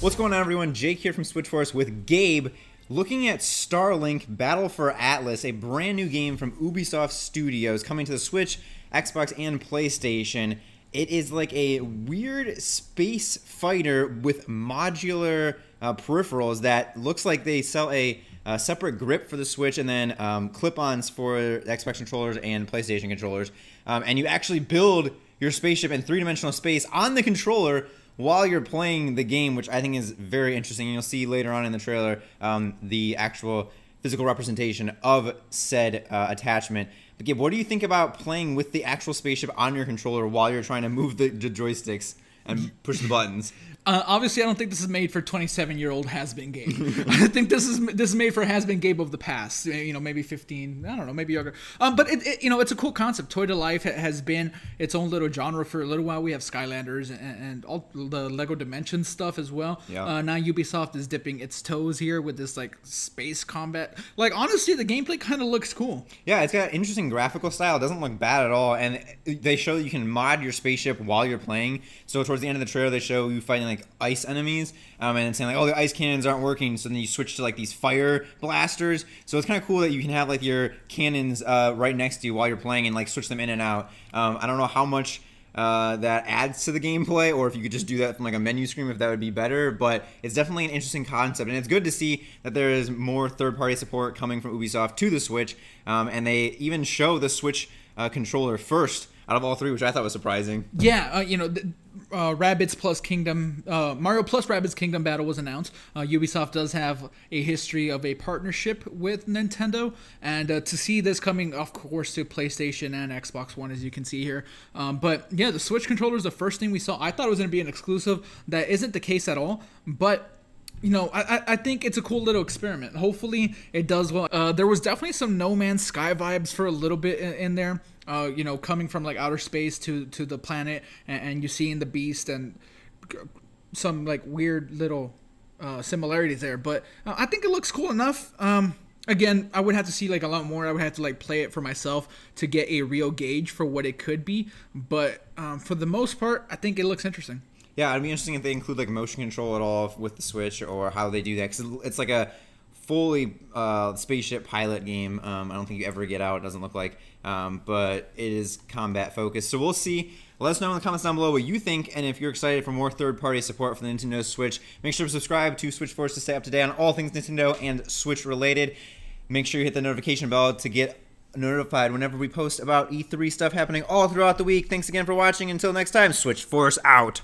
What's going on, everyone? Jake here from Switch Force with Gabe, looking at Starlink Battle for Atlas, a brand new game from Ubisoft Studios coming to the Switch, Xbox, and PlayStation. It is like a weird space fighter with modular peripherals that looks like they sell a separate grip for the Switch and then clip-ons for Xbox controllers and PlayStation controllers. And you actually build your spaceship in three-dimensional space on the controller while you're playing the game, which I think is very interesting. And you'll see later on in the trailer the actual physical representation of said attachment. But Gabe, what do you think about playing with the actual spaceship on your controller while you're trying to move the joysticks and push the buttons? Obviously, I don't think this is made for 27-year-old has-been Gabe. I think this is made for has-been Gabe of the past. You know, maybe 15. I don't know, maybe younger. But it's a cool concept. Toy to Life has been its own little genre for a little while. We have Skylanders and all the Lego Dimensions stuff as well. Yeah. Now Ubisoft is dipping its toes here with this like space combat. Like honestly, the gameplay kind of looks cool. Yeah, it's got an interesting graphical style. It doesn't look bad at all, and they show that you can mod your spaceship while you're playing. So towards the end of the trailer, they show you fighting like ice enemies, and it's saying like, oh, the ice cannons aren't working, so then you switch to like these fire blasters. So it's kind of cool that you can have like your cannons right next to you while you're playing and like switch them in and out. I don't know how much that adds to the gameplay, or if you could just do that from like a menu screen, if that would be better, but it's definitely an interesting concept, and it's good to see that there is more third-party support coming from Ubisoft to the Switch, and they even show the Switch controller first out of all three, which I thought was surprising. Yeah, Rabbids plus Kingdom, Mario plus Rabbids Kingdom Battle was announced. Ubisoft does have a history of a partnership with Nintendo, and to see this coming, of course, to PlayStation and Xbox One, as you can see here. But yeah, the Switch controller is the first thing we saw. I thought it was going to be an exclusive. That isn't the case at all, but I think it's a cool little experiment. Hopefully it does well. There was definitely some No Man's Sky vibes for a little bit in there. Coming from like outer space to the planet, and you seeing the beast and some like weird little similarities there. But I think it looks cool enough. Again, I would have to see like a lot more. I would have to like play it for myself to get a real gauge for what it could be. But for the most part, I think it looks interesting. Yeah, it'd be interesting if they include like motion control at all with the Switch, or how they do that, because it's like a fully spaceship pilot game. I don't think you ever get out, it doesn't look like, but it is combat focused. So we'll see. Let us know in the comments down below what you think, and if you're excited for more third-party support for the Nintendo Switch, make sure to subscribe to Switch Force to stay up to date on all things Nintendo and Switch related. Make sure you hit the notification bell to get notified whenever we post about E3 stuff happening all throughout the week. Thanks again for watching. Until next time, Switch Force out.